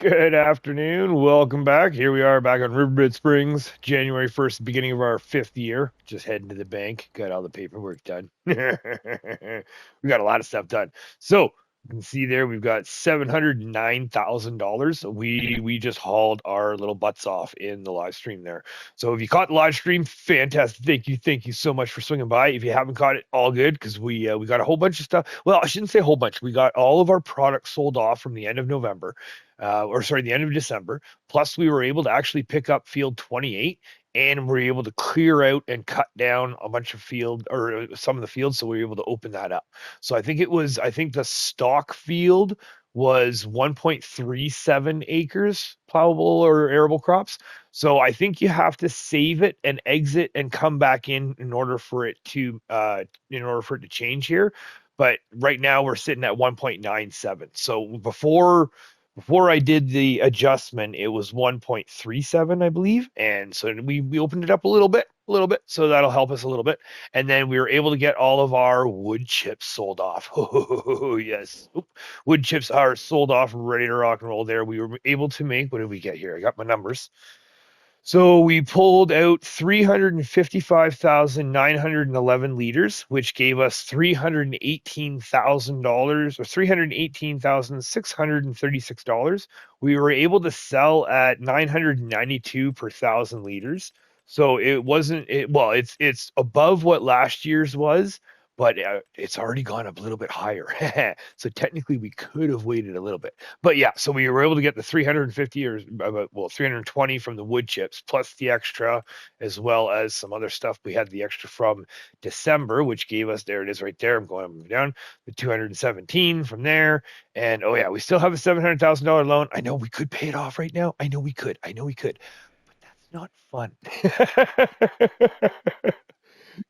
Good afternoon. Welcome back. Here we are back on Riverbend Springs, January 1st, beginning of our 5th year. Just heading to the bank. Got all the paperwork done. We got a lot of stuff done. So you can see there we've got $709,000. We just hauled our little butts off in the live stream there. So if you caught the live stream, fantastic. Thank you so much for swinging by. If you haven't caught it, all good because we got a whole bunch of stuff. Well, I shouldn't say a whole bunch. We got all of our products sold off from the end of November or sorry, the end of December. Plus, we were able to actually pick up field 28 and we were able to clear out and cut down a bunch of field or some of the fields. So we were able to open that up. So I think the stock field was 1.37 acres plowable or arable crops. So I think you have to save it and exit and come back in order for it to change here. But right now we're sitting at 1.97. So before I did the adjustment, it was 1.37, I believe. And so we opened it up a little bit. So that'll help us a little bit. And then we were able to get all of our wood chips sold off. Oh, yes. Wood chips are sold off, ready to rock and roll there. We were able to make, what did we get here? I got my numbers. So we pulled out 355,911 liters, which gave us $318,000 or $318,636. We were able to sell at 992 per thousand liters. So it wasn't it well, it's above what last year's was, but it's already gone up a little bit higher. So technically we could have waited a little bit. But yeah, so we were able to get the 350 or 320 from the wood chips plus the extra, as well as some other stuff. We had the extra from December, which gave us, there it is right there. I'm going up and down, the 217 from there. And oh yeah, we still have a $700,000 loan. I know we could pay it off right now. I know we could. But that's not fun.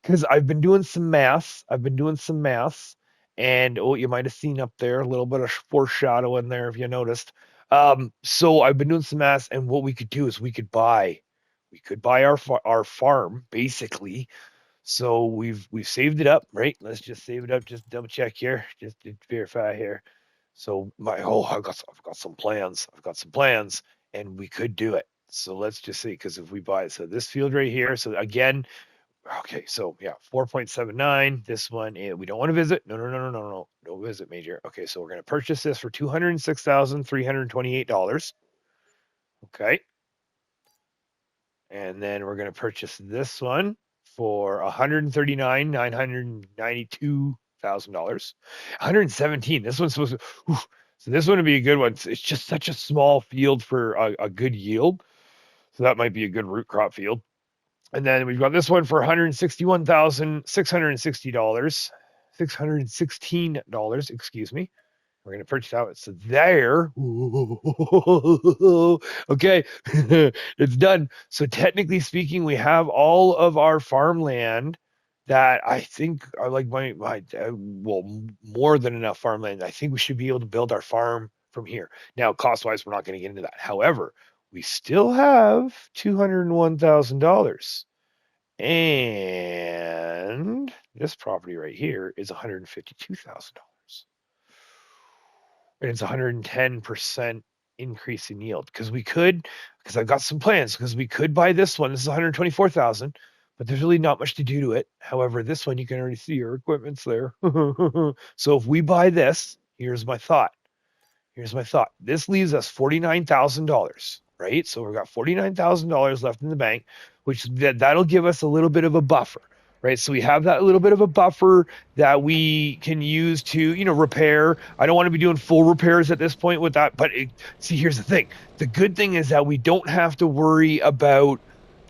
Because I've been doing some math. And oh, you might have seen up there a little bit of foreshadowing there if you noticed. So I've been doing some math, and what we could do is we could buy our farm basically. So we've saved it up, right? Let's just save it up. Just double check here, just to verify here. So I've got some plans. And we could do it. So let's just see, because if we buy it, so this field right here. So again, okay, so yeah, 4.79. This one, we don't want to visit. No visit major. Okay, so we're going to purchase this for $206,328. Okay. And then we're going to purchase this one for $139,992,000. 117. This one's supposed to, so this one would be a good one. It's just such a small field for a good yield. So that might be a good root crop field. And then we've got this one for $161,660. $616, excuse me. We're going to purchase out. So there. Okay. It's done. So technically speaking, we have all of our farmland that I think are like more than enough farmland. I think we should be able to build our farm from here. Now, cost wise, we're not going to get into that. However, we still have $201,000. And this property right here is $152,000. And it's 110% increase in yield. Because I've got some plans, because we could buy this one. This is 124,000, but there's really not much to do to it. However, this one you can already see your equipment's there. So if we buy this, here's my thought. This leaves us $49,000, right? So we've got $49,000 left in the bank, which that'll give us a little bit of a buffer, right? So we have that little bit of a buffer that we can use to, repair. I don't want to be doing full repairs at this point with that, but see, here's the thing. The good thing is that we don't have to worry about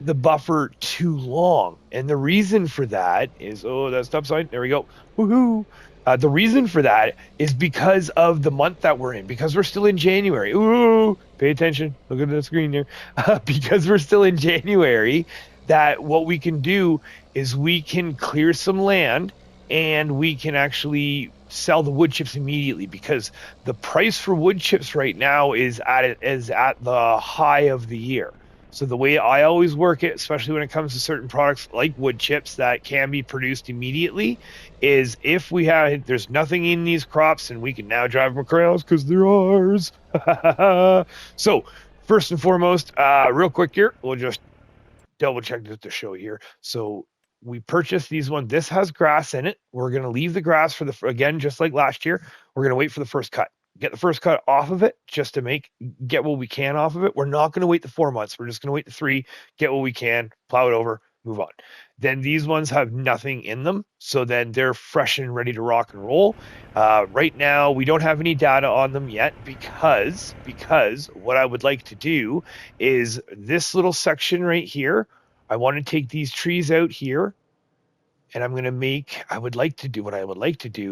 the buffer too long. And the reason for that is, that stop sign. There we go. Woohoo. The reason for that is because of the month that we're in, because we're still in January. Ooh, pay attention. Look at the screen here. Because we're still in January, that what we can do is we can clear some land and we can actually sell the wood chips immediately, because the price for wood chips right now is at the high of the year. So the way I always work it, especially when it comes to certain products like wood chips that can be produced immediately, is if there's nothing in these crops and we can now drive them across because they're ours. So first and foremost, real quick here, we'll just double check the show here. So we purchased these ones. This has grass in it. We're going to leave the grass again, just like last year. We're going to wait for the first cut. Get the first cut off of it just to get what we can off of it. We're not going to wait the 4 months. We're just going to wait the 3, get what we can, plow it over, move on. Then these ones have nothing in them. So then they're fresh and ready to rock and roll. Right now, we don't have any data on them yet because what I would like to do is this little section right here. I want to take these trees out here and what I would like to do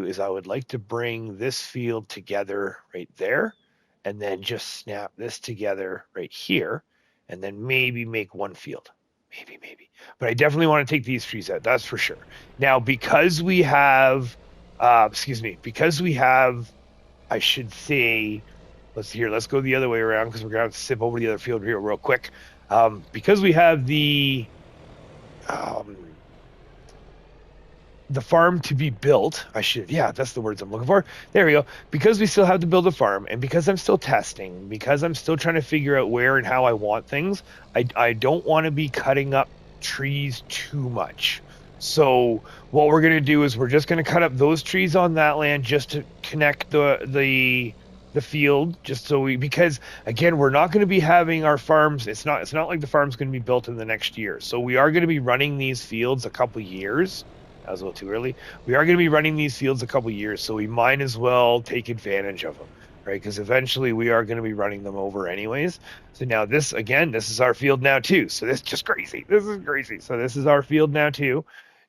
is I would like to bring this field together right there and then just snap this together right here and then maybe make one field. Maybe. But I definitely want to take these trees out. That's for sure. Now, because we have, I should say, let's go the other way around because we're going to have to sip over the other field here real quick. Because we have the farm to be built, that's the words I'm looking for. There we go. Because we still have to build a farm and because I'm still testing, because I'm still trying to figure out where and how I want things, I don't want to be cutting up trees too much. So what we're going to do is we're just going to cut up those trees on that land just to connect the field, because again, we're not going to be having our farms. It's not like the farm's going to be built in the next year. So we are going to be running these fields a couple years. That was a little too early. We are going to be running these fields a couple years, so we might as well take advantage of them, right? Because eventually we are going to be running them over anyways. So now this is our field now too. So this is just crazy. This is crazy. So this is our field now too.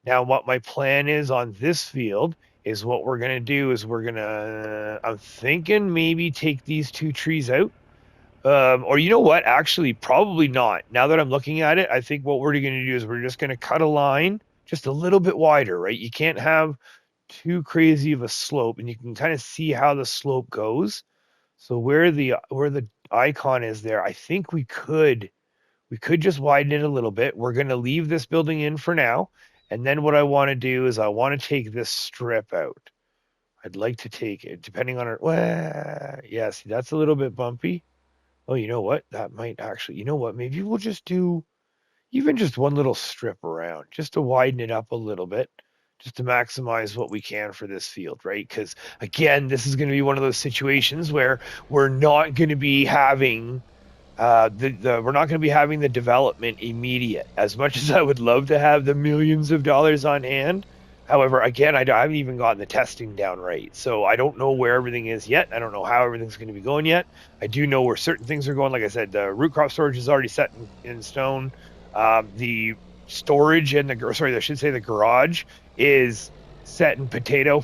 Now what my plan is on this field is what we're going to do is I'm thinking maybe take these 2 trees out. Or you know what? Actually, probably not. Now that I'm looking at it, I think what we're going to do is we're just going to cut a line just a little bit wider, right? You can't have too crazy of a slope, and you can kind of see how the slope goes. So where the icon is there, I think we could just widen it a little bit. We're going to leave this building in for now, and then what I want to do is I want to take this strip out. I'd like to take it, depending on see, that's a little bit bumpy. Oh, you know what? That might actually, maybe we'll just do even just one little strip around just to widen it up a little bit, just to maximize what we can for this field, right? Because again, this is going to be one of those situations where we're not going to be having the development immediate. As much as I would love to have the millions of dollars on hand, however, again, I haven't even gotten the testing down right. So I don't know where everything is yet. I don't know how everything's going to be going yet. I do know where certain things are going. Like I said, the root crop storage is already set in stone. The storage and the garage is set in potato.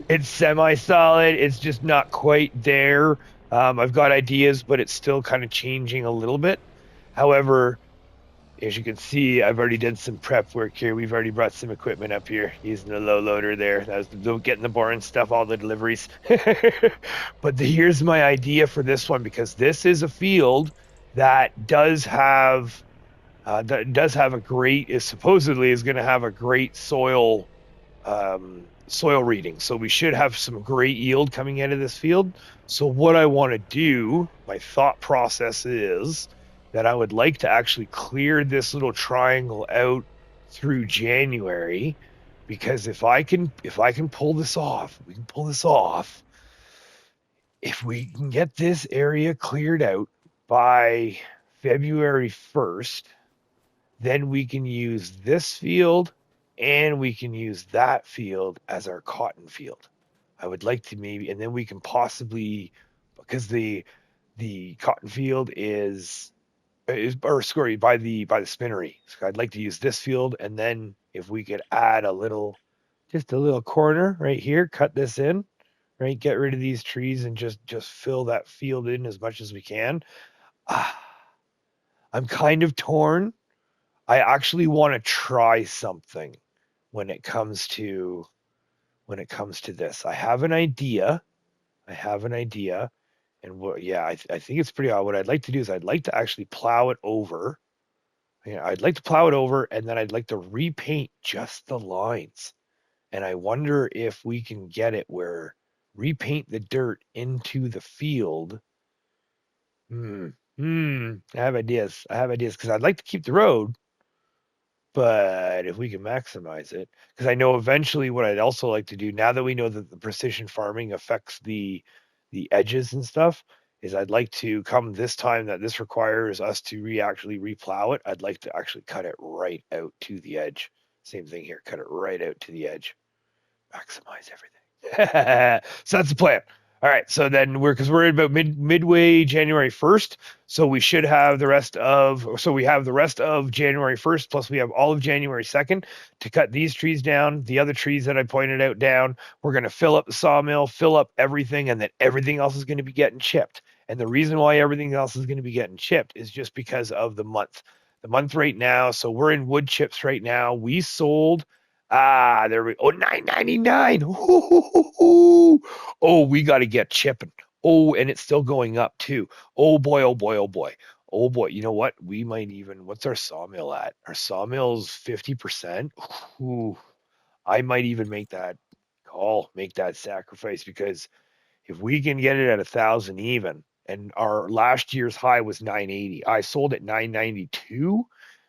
It's semi-solid. It's just not quite there. I've got ideas, but it's still kind of changing a little bit. However, as you can see, I've already done some prep work here. We've already brought some equipment up here using the low loader there. That was getting the boring stuff, all the deliveries. But here's my idea for this one, because this is a field that supposedly is going to have a great soil reading. So we should have some great yield coming out of this field. So what I want to do, my thought process is that I would like to actually clear this little triangle out through January, because if I can pull this off, if we can get this area cleared out by February 1st, then we can use this field and we can use that field as our cotton field. I would like to and then we can possibly, because the cotton field by the spinnery. So I'd like to use this field, and then if we could add just a little corner right here, cut this in, right, get rid of these trees and just fill that field in as much as we can. I'm kind of torn. I actually want to try something when it comes to this. I have an idea, And I think it's pretty odd. What I'd like to do is I'd like to actually plow it over. I'd like to plow it over, and then I'd like to repaint just the lines. And I wonder if we can get it where repaint the dirt into the field. I have ideas. Because I'd like to keep the road, but if we can maximize it, because I know eventually what I'd also like to do, now that we know that the precision farming affects the edges and stuff, is I'd like to come this time that this requires us to actually replow it. I'd like to actually cut it right out to the edge. Same thing here, cut it right out to the edge. Maximize everything. So that's the plan. All right. So then we're about midway January 1st. So we should have the rest of January 1st, plus we have all of January 2nd to cut these trees down, the other trees that I pointed out down. We're going to fill up the sawmill, fill up everything, and then everything else is going to be getting chipped. And the reason why everything else is going to be getting chipped is just because of the month. The month right now. So we're in Woodchips right now. We sold there we go. $9.99. Oh, we got to get chipping. Oh, and it's still going up too. Oh boy, oh boy, oh boy. Oh boy, you know what? We might even, what's our sawmill at? Our sawmill's 50%. Ooh, I might even make that call, make that sacrifice, because if we can get it at 1,000 even, and our last year's high was 980, I sold at 992.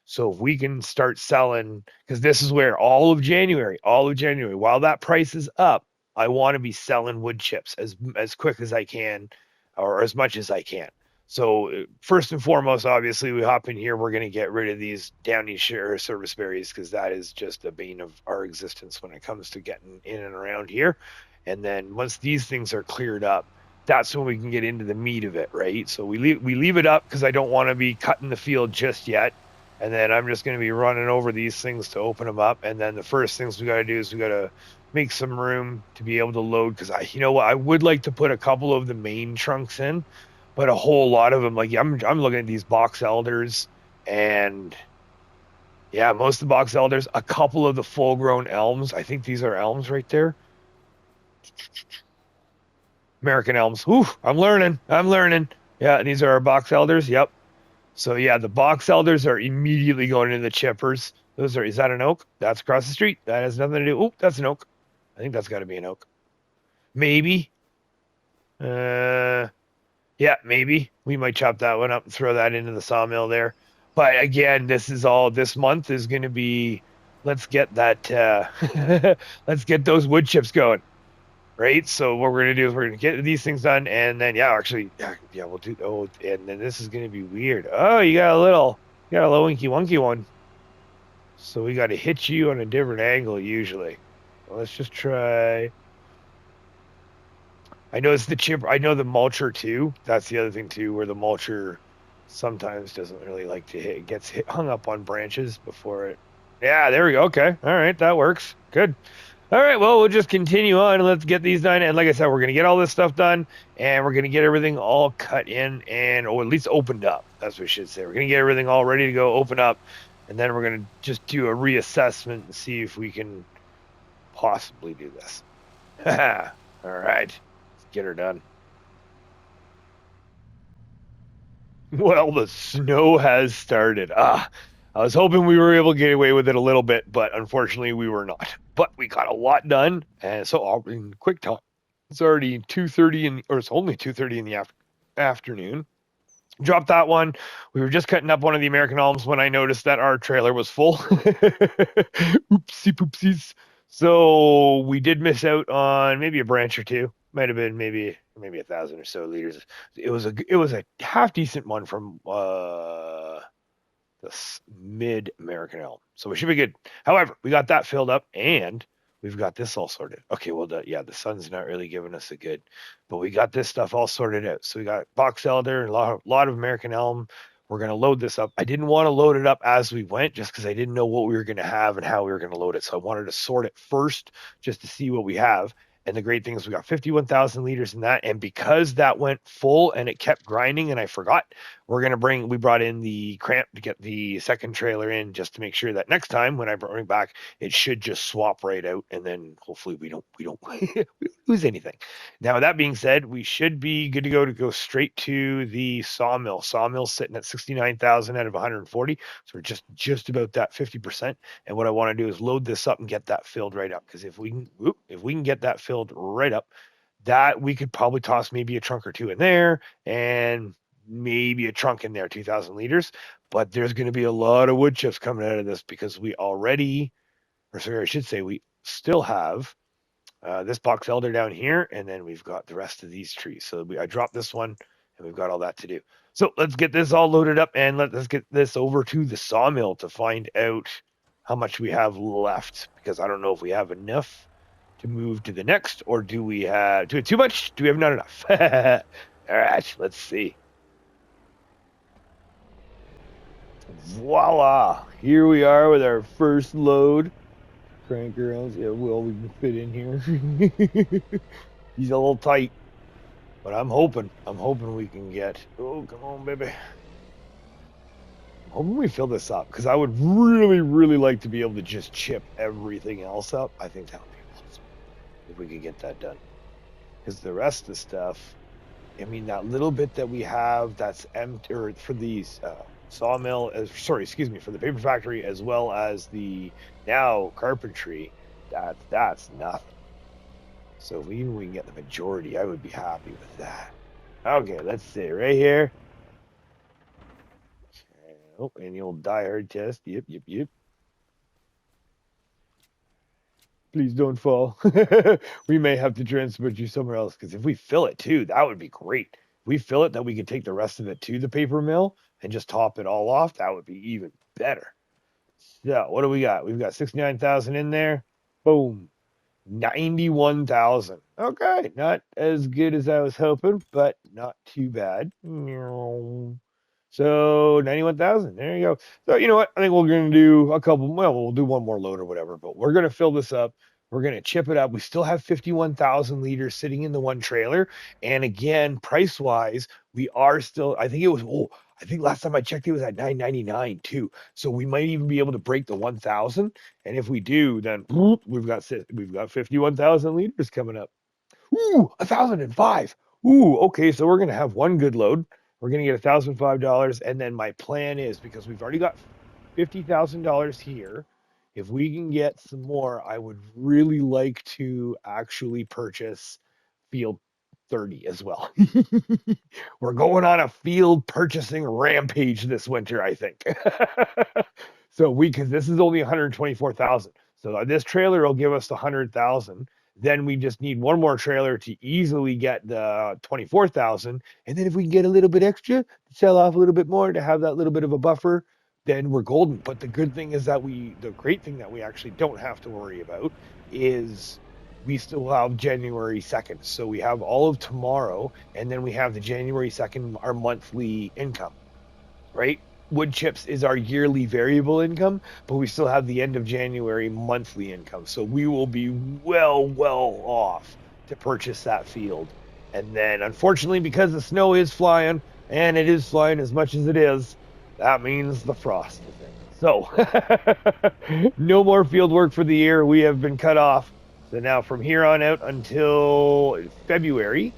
So if we can start selling, because this is where all of January, while that price is up, I want to be selling wood chips as quick as I can, or as much as I can. So first and foremost, obviously, we hop in here. We're going to get rid of these downy service berries, because that is just the bane of our existence when it comes to getting in and around here. And then once these things are cleared up, that's when we can get into the meat of it, right? So we leave it up because I don't want to be cutting the field just yet. And then I'm just going to be running over these things to open them up. And then the first things we got to do is we got to make some room to be able to load, because you know what, I would like to put a couple of the main trunks in, but a whole lot of them, like I'm looking at these box elders, and yeah, most of the box elders, a couple of the full grown elms. I think these are elms right there. American elms. Ooh, I'm learning. Yeah, these are our box elders. Yep. So yeah, the box elders are immediately going into the chippers. Is that an oak? That's across the street. That has nothing to do. Oh, that's an oak. I think that's got to be an oak. Maybe. Yeah, maybe. We might chop that one up and throw that into the sawmill there. But again, this month is going to be, let's get let's get those wood chips going. Right. So what we're going to do is we're going to get these things done. And then, we'll do, and then this is going to be weird. Oh, you got a little winky wonky one. So we got to hit you on a different angle usually. Well, let's just try. I know it's the chip. I know the mulcher too. That's the other thing too, where the mulcher sometimes doesn't really like to hit. It gets hung up on branches before it. Yeah, there we go. Okay. All right. That works. Good. All right, well, we'll just continue on and let's get these done. And like I said, we're going to get all this stuff done, and we're going to get everything all cut in, or at least opened up. That's what we should say. We're going to get everything all ready to go, open up, and then we're going to just do a reassessment and see if we can possibly do this. All right, let's get her done. Well, the snow has started. I was hoping we were able to get away with it a little bit, but unfortunately we were not. But we got a lot done, and so in quick time. It's already 2:30 or it's only 2:30 in the afternoon. Dropped that one. We were just cutting up one of the American elms when I noticed that our trailer was full. Oopsie poopsies. So we did miss out on maybe a branch or two. Might have been maybe 1,000 or so liters. It was a half decent one from this mid American elm. So we should be good. However, we got that filled up, and we've got this all sorted. Okay, well, the sun's not really giving us a good, but we got this stuff all sorted out. So we got box elder and a lot of American elm. We're going to load this up. I didn't want to load it up as we went, just because I didn't know what we were going to have and how we were going to load it. So I wanted to sort it first just to see what we have. And the great thing is we got 51,000 liters in that. And because that went full and it kept grinding and I forgot, we brought in the cramp to get the second trailer in just to make sure that next time when I bring back, it should just swap right out. And then hopefully we don't lose anything. Now, that being said, we should be good to go straight to the sawmill. Sawmill's sitting at 69,000 out of 140. So we're just about that 50%. And what I want to do is load this up and get that filled right up. Because if we can get that filled right up, that we could probably toss maybe a trunk or two in there and maybe a trunk in there, 2,000 liters. But there's going to be a lot of wood chips coming out of this because we still have this box elder down here, and then we've got the rest of these trees. So I dropped this one, and we've got all that to do. So let's get this all loaded up, and let's get this over to the sawmill to find out how much we have left, because I don't know if we have enough to move to the next, or do we have too much? Do we have not enough? All right, let's see. Voila! Here we are with our first load. Crank around. Yeah, well, we can fit in here. He's a little tight, but I'm hoping we can get. Oh, come on, baby! I'm hoping we fill this up because I would really like to be able to just chip everything else up. I think that would be awesome if we could get that done. Because the rest of the stuff, I mean, that little bit that we have that's empty, or for these sawmill, for the paper factory as well as the now carpentry, that's nothing. So if we can get the majority, I would be happy with that. Okay, let's see right here. Oh, and the old die hard test. Yep. Please don't fall. We may have to transport you somewhere else, because if we fill it too, that would be great. If we fill it, then we could take the rest of it to the paper mill and just top it all off. That would be even better. So what do we got? We've got 69,000 in there. Boom. 91,000. Okay, not as good as I was hoping, but not too bad. So 91,000. There you go. So you know what? I think we're going to do we'll do one more load or whatever, but we're going to fill this up. We're going to chip it up. We still have 51,000 liters sitting in the one trailer. And again, price wise, we are still, I think last time I checked, it was at $9.99 too. So we might even be able to break the 1,000. And if we do, then we've got 51,000 liters coming up. Ooh, 1,005. Ooh, okay. So we're going to have one good load. We're going to get $1,005. And then my plan is, because we've already got $50,000 here, if we can get some more, I would really like to actually purchase field 30 as well. We're going on a field purchasing rampage this winter, I think. So because this is only 124,000. So this trailer will give us the 100,000. Then we just need one more trailer to easily get the 24,000. And then if we can get a little bit extra, sell off a little bit more to have that little bit of a buffer, then we're golden. But the great thing that we actually don't have to worry about is we still have January 2nd. So we have all of tomorrow, and then we have the January 2nd, our monthly income, right? Woodchips is our yearly variable income, but we still have the end of January monthly income. So we will be well off to purchase that field. And then, unfortunately, because the snow is flying, and it is flying as much as it is, that means the frost is in. So, no more field work for the year. We have been cut off. So now from here on out until February,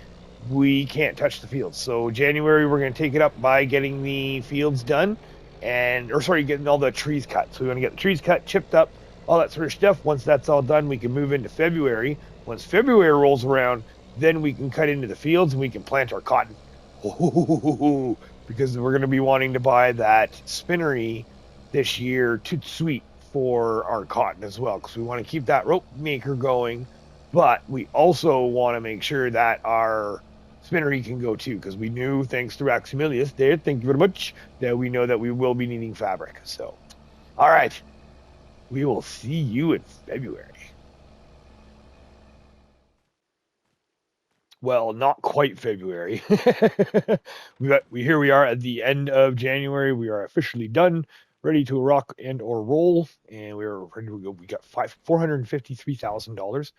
we can't touch the fields. So January, we're going to take it up by getting the fields done getting all the trees cut. So we want to get the trees cut, chipped up, all that sort of stuff. Once that's all done, we can move into February. Once February rolls around, then we can cut into the fields and we can plant our cotton. Because we're going to be wanting to buy that spinnery this year, too sweet for our cotton as well, because we want to keep that rope maker going, but we also want to make sure that our spinnery can go too, because we knew, thanks to Aximilius there, thank you very much, that we know that we will be needing fabric. So, all right, we will see you in February. Well, not quite February. Here we are at the end of January. We are officially done, ready to rock and or roll, and we are ready to go. We got $453,000.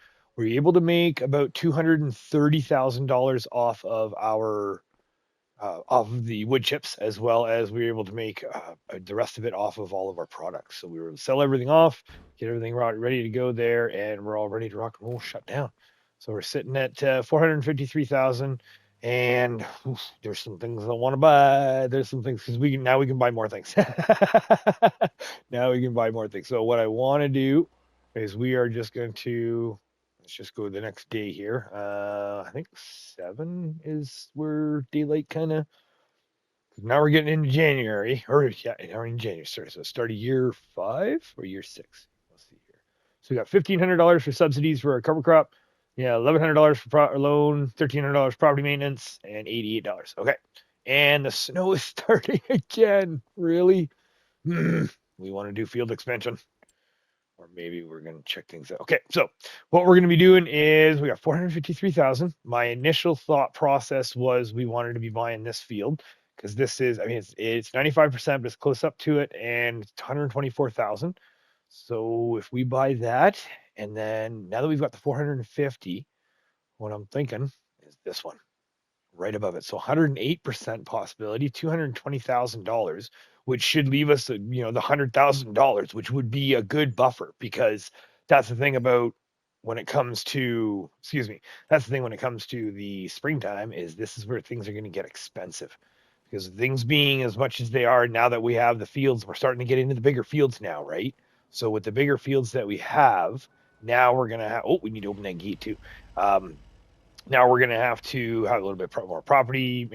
were able to make about $230,000 off of our off of the wood chips, as well as we were able to make the rest of it off of all of our products. So we were able to sell everything off, get everything ready to go there, and we're all ready to rock and roll, shut down. So we're sitting at 453,000, and there's some things I want to buy. There's some things because we can buy more things. Now we can buy more things. So what I want to do is we are just going to let's just go the next day here. I think 7 is where daylight kind of. Now we're getting into January, or yeah, we're in January. Sorry, so start of year 5 or year 6. Let's see here. So we got $1,500 for subsidies for our cover crop. Yeah, $1,100 for loan, $1,300 property maintenance, and $88. Okay, and the snow is starting again. Really? We want to do field expansion. Or maybe we're going to check things out. Okay, so what we're going to be doing is we got 453,000. My initial thought process was we wanted to be buying this field because this is, I mean, it's 95%, but it's close up to it, and it's 124,000. So if we buy that, and then now that we've got the 450, what I'm thinking is this one right above it. So 108% possibility, $220,000, which should leave us, the $100,000, which would be a good buffer because that's the thing about when it comes to, that's the thing when it comes to the springtime is this is where things are going to get expensive because things being as much as they are now that we have the fields, we're starting to get into the bigger fields now, right? So with the bigger fields that we have, now we're going to have, we need to open that gate too. Now we're going to have to have a little bit more property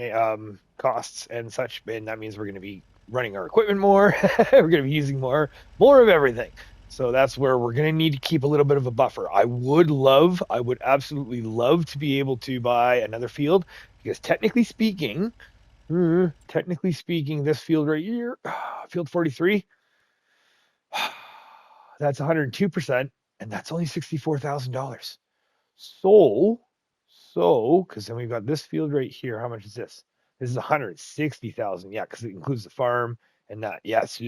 costs and such, and that means we're going to be running our equipment more. We're going to be using more of everything. So that's where we're going to need to keep a little bit of a buffer. I would absolutely love to be able to buy another field because technically speaking, this field right here, field 43, that's 102%, and that's only $64,000. So, because then we've got this field right here. How much is this? This is 160,000. Yeah, because it includes the farm and that. Yes,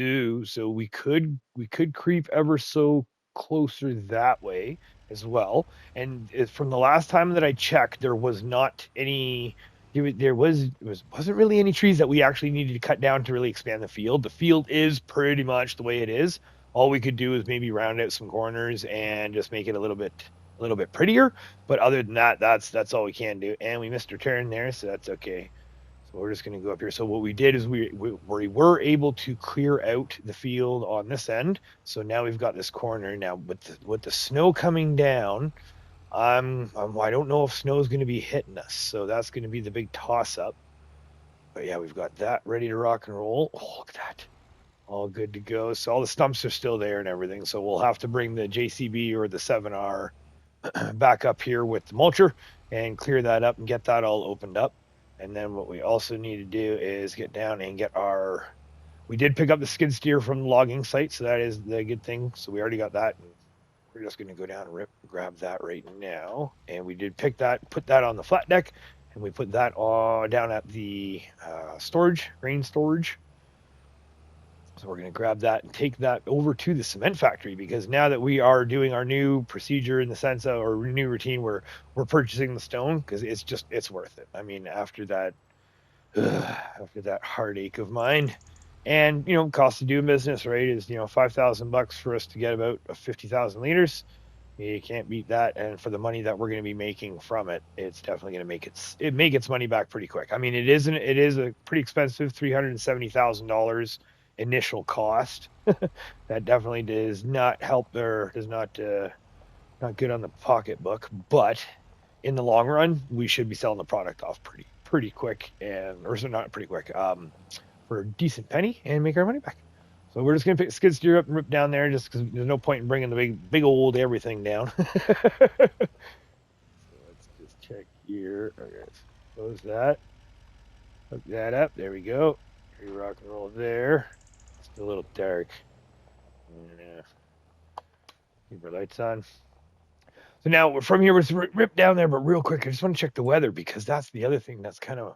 so we could creep ever so closer that way as well. And from the last time that I checked, there was not any. Wasn't really any trees that we actually needed to cut down to really expand the field. The field is pretty much the way it is. All we could do is maybe round out some corners and just make it a little bit prettier, but other than that, that's all we can do. And we missed our turn there, so that's okay. So we're just going to go up here. So what we did is we were able to clear out the field on this end. So now we've got this corner. Now with the snow coming down, I don't know if snow is going to be hitting us. So that's going to be the big toss up. But yeah, we've got that ready to rock and roll. Oh, look at that. All good to go. So all the stumps are still there and everything. So we'll have to bring the JCB or the 7R back up here with the mulcher and clear that up and get that all opened up. And then what we also need to do is get down and get we did pick up the skid steer from the logging site, so that is the good thing. So we already got that. We're just going to go down and grab that right now. And we did put that on the flat deck, and we put that all down at the grain storage. So we're going to grab that and take that over to the cement factory because now that we are doing our new procedure in the sense of our new routine, we're purchasing the stone because it's worth it. I mean, after that heartache of mine, and cost of doing business, right, is $5,000 for us to get about 50,000 liters. You can't beat that, and for the money that we're going to be making from it, it's definitely going to make its money back pretty quick. I mean, it is a pretty expensive $370,000 initial cost. That definitely does not help not good on the pocketbook, but in the long run we should be selling the product off pretty quick, not pretty quick, for a decent penny and make our money back. So we're just gonna pick skid steer up and rip down there just because there's no point in bringing the big old everything down. So let's just check here. Okay, close that, hook that up, there we go. Rock and roll there. A little dark. Keep our lights on. So now from here, we're rip down there, but real quick, I just want to check the weather because that's the other thing that's kind of.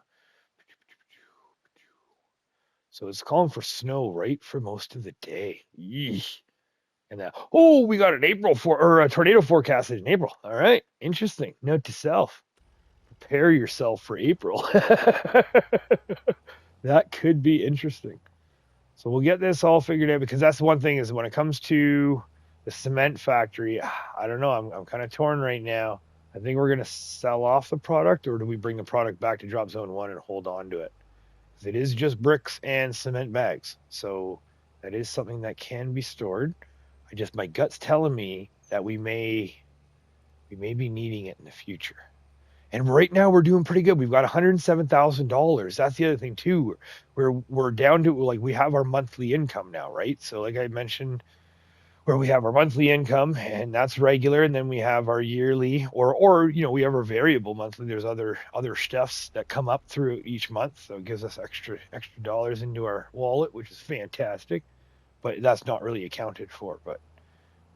So it's calling for snow right for most of the day. Yeesh. And that, oh, we got an or a tornado forecasted in April. All right, interesting. Note to self: prepare yourself for April. That could be interesting. So we'll get this all figured out, because that's the one thing is when it comes to the cement factory, I don't know. I'm kind of torn right now. I think we're gonna sell off the product, or do we bring the product back to Drop Zone 1 and hold on to it? Because it is just bricks and cement bags, so that is something that can be stored. My gut's telling me that we may be needing it in the future. And right now we're doing pretty good. We've got $107,000. That's the other thing too. We're down to, like, we have our monthly income now, right? So like I mentioned, where we have our monthly income, and that's regular, and then we have our yearly, or we have our variable monthly. There's other stuffs that come up through each month, so it gives us extra dollars into our wallet, which is fantastic. But that's not really accounted for. But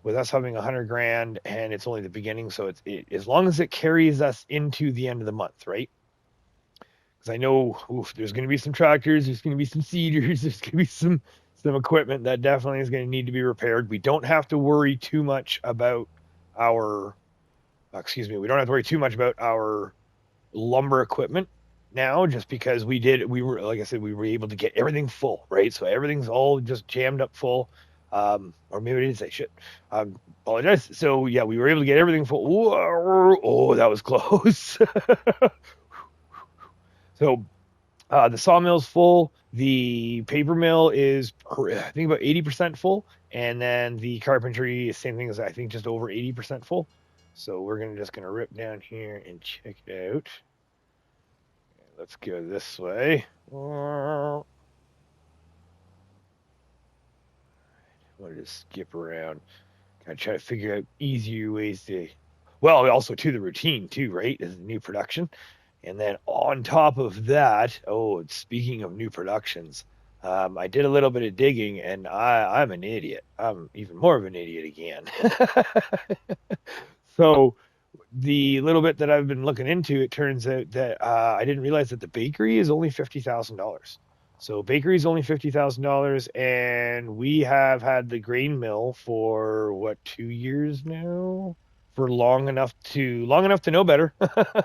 with us having 100 grand, and it's only the beginning, so as long as it carries us into the end of the month, right? Because I know there's going to be some tractors, there's going to be some seeders, there's going to be some equipment that definitely is going to need to be repaired. We don't have to worry too much about our lumber equipment now, just because we were, like I said, we were able to get everything full, right? So everything's all just jammed up full. Or maybe I didn't say shit. Apologize. So yeah, we were able to get everything full. Whoa, oh, that was close. So the sawmill's full. The paper mill is, I think, about 80% full. And then the carpentry is same thing, as I think just over 80% full. So we're just gonna rip down here and check it out. Let's go this way. We'll just skip around. Kind of try to figure out easier ways to, well, also to the routine too, right? Is the new production. And then on top of that, speaking of new productions, I did a little bit of digging, and I'm an idiot. I'm even more of an idiot again. So the little bit that I've been looking into, it turns out that I didn't realize that the bakery is only $50,000. So bakery is only $50,000, and we have had the grain mill for what, 2 years now? For long enough to know better.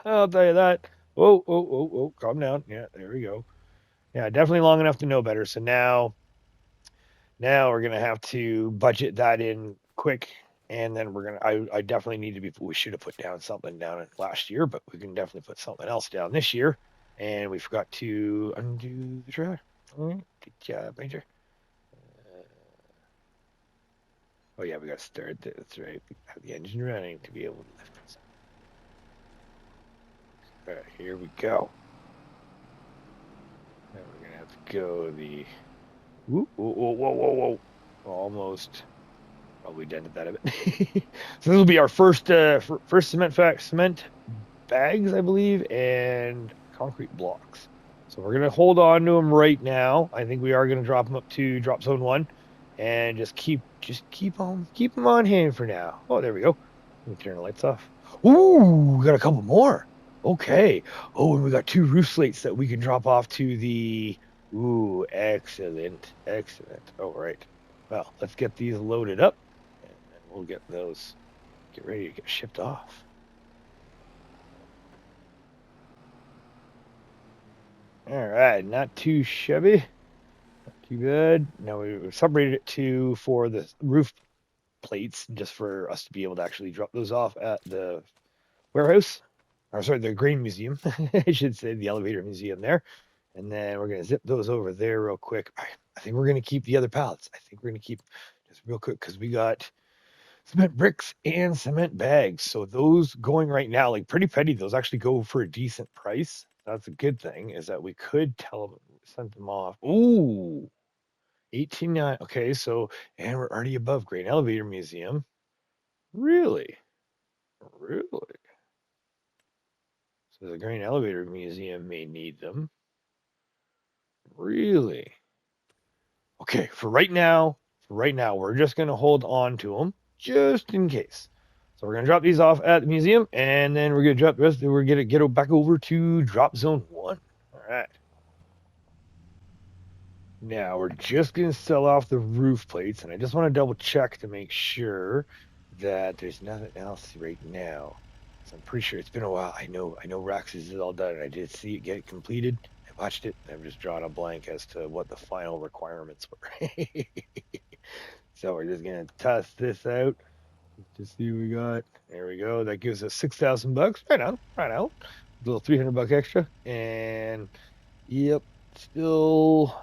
I'll tell you that. Oh, calm down. Yeah, there we go. Yeah, definitely long enough to know better. So now we're gonna have to budget that in quick, and then I definitely need to be. We should have put down something down last year, but we can definitely put something else down this year. And we forgot to undo the trailer. All right, good job, Major. Oh yeah, we got to start. That's right. We have the engine running to be able to lift this. All right, here we go. Now we're gonna have to go the. Whoa! Almost. Probably dented that a bit. So this will be our first cement bags, I believe, and concrete blocks. So we're gonna hold on to them right now. I think we are gonna drop them up to Drop Zone 1, and just keep them on hand for now. Oh, there we go. Let me turn the lights off. Ooh, we got a couple more. Okay. Oh, and we got 2 roof slates that we can drop off to the. Ooh, excellent. All right. Well, let's get these loaded up, and then we'll get ready to get shipped off. All right, not too shabby, not too bad. Now we separated it for the roof plates, just for us to be able to actually drop those off at the warehouse, or sorry, the grain museum. I should say the elevator museum there. And then we're going to zip those over there real quick. I think we're going to keep the other pallets. I think we're going to keep just real quick, because we got cement bricks and cement bags. So those going right now, like Pretty Petty, those actually go for a decent price. That's a good thing, is that we could send them off. Ooh, 18.9. Okay, so, and we're already above Grain Elevator Museum. Really? So the Grain Elevator Museum may need them. Really? Okay, for right now, we're just going to hold on to them just in case. So we're going to drop these off at the museum, and then we're going to drop the rest. We're going to get back over to Drop Zone 1. All right. Now we're just going to sell off the roof plates, and I just want to double check to make sure that there's nothing else right now. So I'm pretty sure it's been a while. I know Rax's is all done. I did see it get completed. I watched it. I'm just drawing a blank as to what the final requirements were. So we're just gonna test this out to see what we got. There we go. That gives us $6,000. Right on, right out. A little $300 extra, and yep, still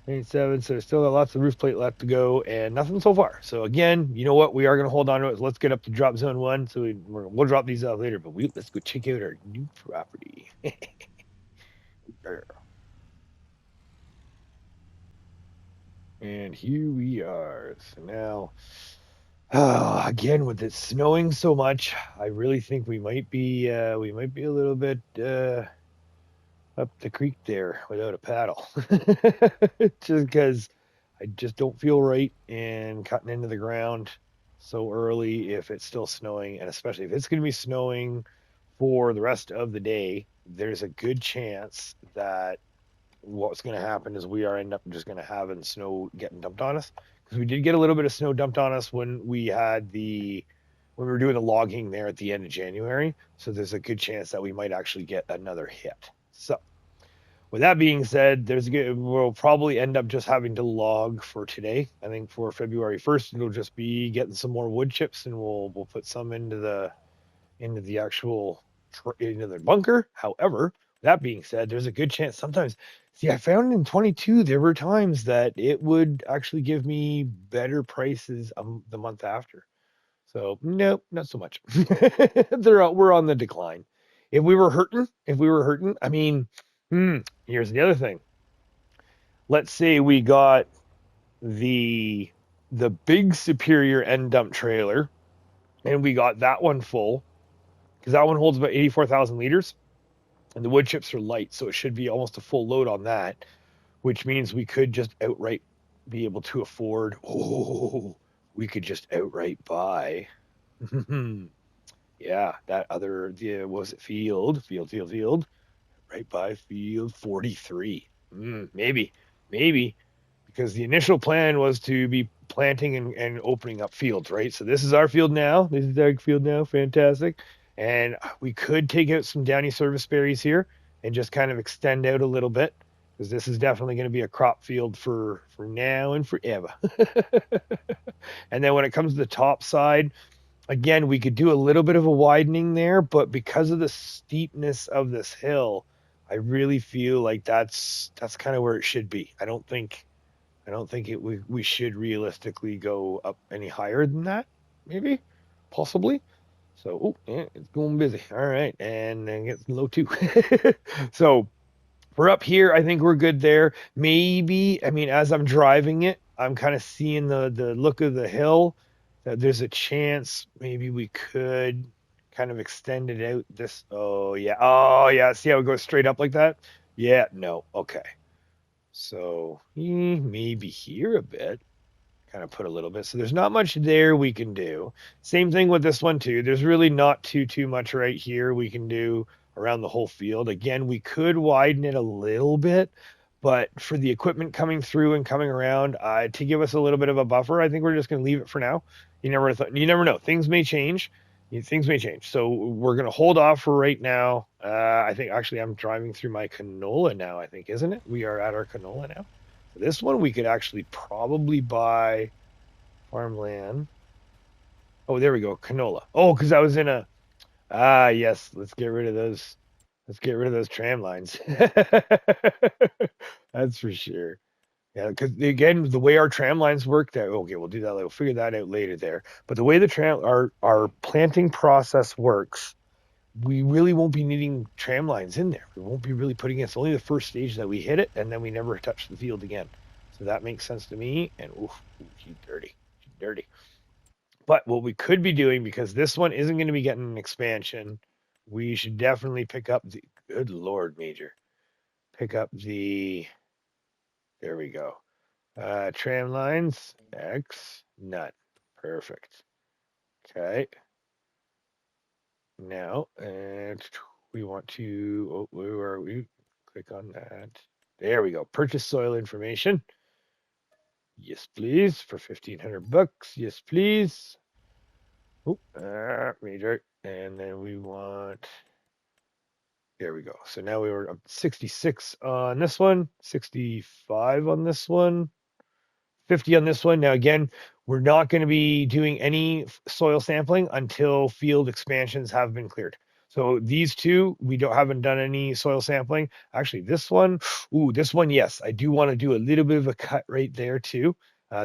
97. So still got lots of roof plate left to go, and nothing so far. So again, you know what? We are gonna hold on to it. Let's get up to drop zone 1. So we'll drop these out later, but let's go check out our new property. And here we are. So now, again, with it snowing so much, I really think we might be a little bit up the creek there without a paddle. Just because I just don't feel right in cutting into the ground so early if it's still snowing, and especially if it's going to be snowing for the rest of the day. There's a good chance that what's going to happen is we are end up just going to having snow getting dumped on us, because we did get a little bit of snow dumped on us when we were doing the logging there at the end of January. So there's a good chance that we might actually get another hit. So with that being said, we'll probably end up just having to log for today. I think for February 1st, it'll just be getting some more wood chips, and we'll put some into the actual into the bunker. However, that being said, there's a good chance sometimes. See, I found in 22 there were times that it would actually give me better prices the month after. So nope, not so much. We're on the decline. If we were hurting, I mean, here's the other thing. Let's say we got the big Superior end dump trailer, and we got that one full, because that one holds about 84,000 liters, and the wood chips are light, so it should be almost a full load on that, which means we could just outright be able to afford. Oh, we could just outright buy. Yeah, that other, was it field, right by field 43. Maybe, because the initial plan was to be planting and opening up fields, right? So this is our field now. This is our field now. Fantastic. And we could take out some downy service berries here and just kind of extend out a little bit, because this is definitely going to be a crop field for now and forever. And then when it comes to the top side, again, we could do a little bit of a widening there, but because of the steepness of this hill, I really feel like that's kind of where it should be. I don't think we should realistically go up any higher than that. Maybe, possibly. So, oh, yeah, it's going busy. All right, and then it's low too. So we're up here. I think we're good there. Maybe, I mean, as I'm driving it, I'm kind of seeing the look of the hill. That there's a chance maybe we could kind of extend it out. This. Oh yeah. See how it goes straight up like that? Yeah. No. Okay. So maybe here a bit, kind of put a little bit. So there's not much there we can do. Same thing with this one too. There's really not too much right here we can do around the whole field. Again, we could widen it a little bit, but for the equipment coming through and coming around, to give us a little bit of a buffer, I think we're just going to leave it for now. You never know. Things may change. Things may change. So we're going to hold off for right now. I think actually I'm driving through my canola now, I think, isn't it? We are at our canola now. This one we could actually probably buy farmland. Oh, there we go. Canola. Oh, because I was in a. Yes. Let's get rid of those. Let's get rid of those tram lines. That's for sure. Yeah, because again, the way our tram lines work, that okay, we'll do that. We'll figure that out later there. But the way the our planting process works, we really won't be needing tram lines in there. We won't be really putting it. It's only the first stage that we hit it, and then we never touch the field again. So that makes sense to me. And oof, she's dirty. She's dirty. But what we could be doing, because this one isn't going to be getting an expansion, we should definitely pick up the. Good Lord, Major. Pick up the. There we go. Tram lines. X. None. Perfect. Okay. Now, and we want to. Oh, where are we? Click on that. There we go. Purchase soil information. Yes, please. For $1,500. Yes, please. Oh, major. And then we want. There we go. So now we were up 66 on this one, 65 on this one, 50 on this one. Now, again, we're not going to be doing any soil sampling until field expansions have been cleared. So these two, we haven't done any soil sampling. Actually, this one, yes, I do want to do a little bit of a cut right there too.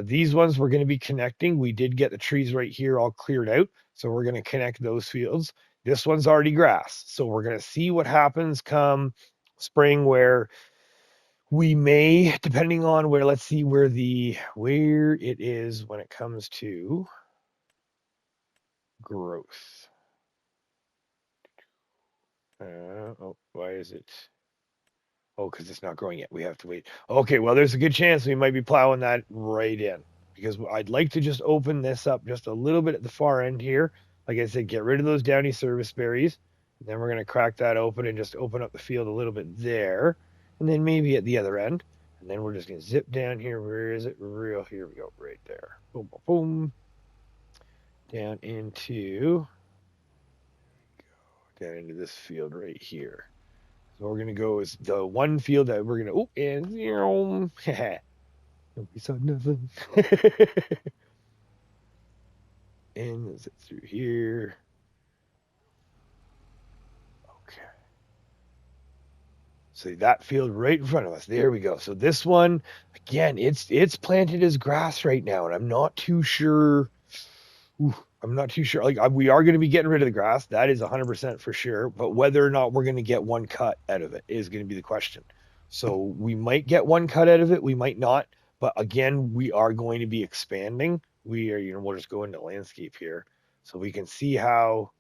These ones we're going to be connecting. We did get the trees right here all cleared out. So we're going to connect those fields. This one's already grass. So we're going to see what happens come spring where we may, depending on where, let's see where it is when it comes to growth. Why is it? Oh, because it's not growing yet. We have to wait. Okay, well, there's a good chance we might be plowing that right in because I'd like to just open this up just a little bit at the far end here. Like I said, get rid of those downy service berries. And then we're going to crack that open and just open up the field a little bit there. And then maybe at the other end. And then we're just going to zip down here. Where is it? Here we go. Right there. Boom, boom, boom. Down into this field right here. So we're going to go is the one field that we're going to, don't be so nothing. And zip through here. Okay. So that field right in front of us. There we go. So this one, again, it's planted as grass right now, and I'm not too sure. Like we are going to be getting rid of the grass. That is 100% for sure. But whether or not we're going to get one cut out of it is going to be the question. So we might get one cut out of it. We might not. But again, we are going to be expanding. We'll just go into landscape here so we can see how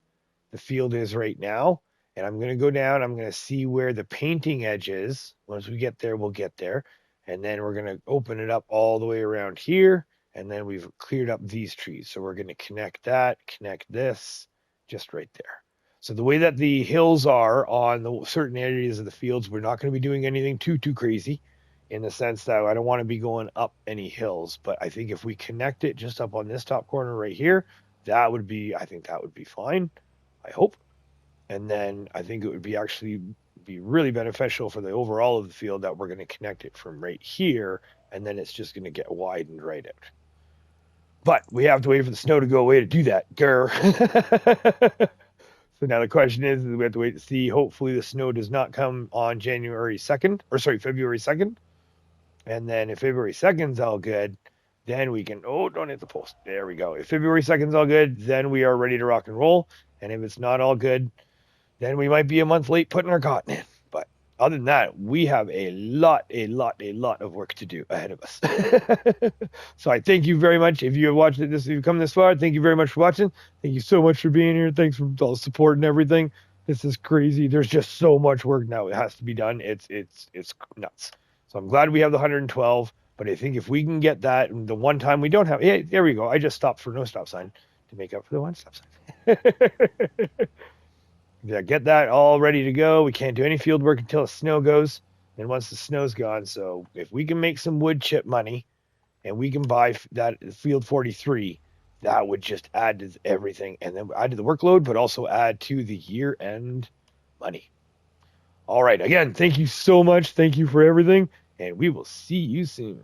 the field is right now. And I'm going to go down. I'm going to see where the painting edge is. Once we get there, we'll get there. And then we're going to open it up all the way around here. And then we've cleared up these trees. So we're going to connect this just right there. So the way that the hills are on the certain areas of the fields, we're not going to be doing anything too crazy in the sense that I don't want to be going up any hills. But I think if we connect it just up on this top corner right here, I think that would be fine. I hope. And then I think it would be really beneficial for the overall of the field that we're going to connect it from right here. And then it's just going to get widened right out. But we have to wait for the snow to go away to do that. Grr. So now the question is we have to wait to see. Hopefully the snow does not come on February 2nd. And then if February 2nd's all good, then we can, don't hit the post. There we go. If February 2nd's all good, then we are ready to rock and roll. And if it's not all good, then we might be a month late putting our cotton in. But other than that, we have a lot of work to do ahead of us. So I thank you very much. If you have watched this, if you've come this far, thank you very much for watching. Thank you so much for being here. Thanks for all the support and everything. This is crazy. There's just so much work now. It has to be done. It's nuts. So I'm glad we have the 112. But I think if we can get that, the one time we don't have, there we go. I just stopped for no stop sign to make up for the one stop sign. Yeah, get that all ready to go. We can't do any field work until the snow goes. And once the snow's gone, so if we can make some wood chip money and we can buy that field 43, that would just add to everything. And then add to the workload, but also add to the year-end money. All right. Again, thank you so much. Thank you for everything. And we will see you soon.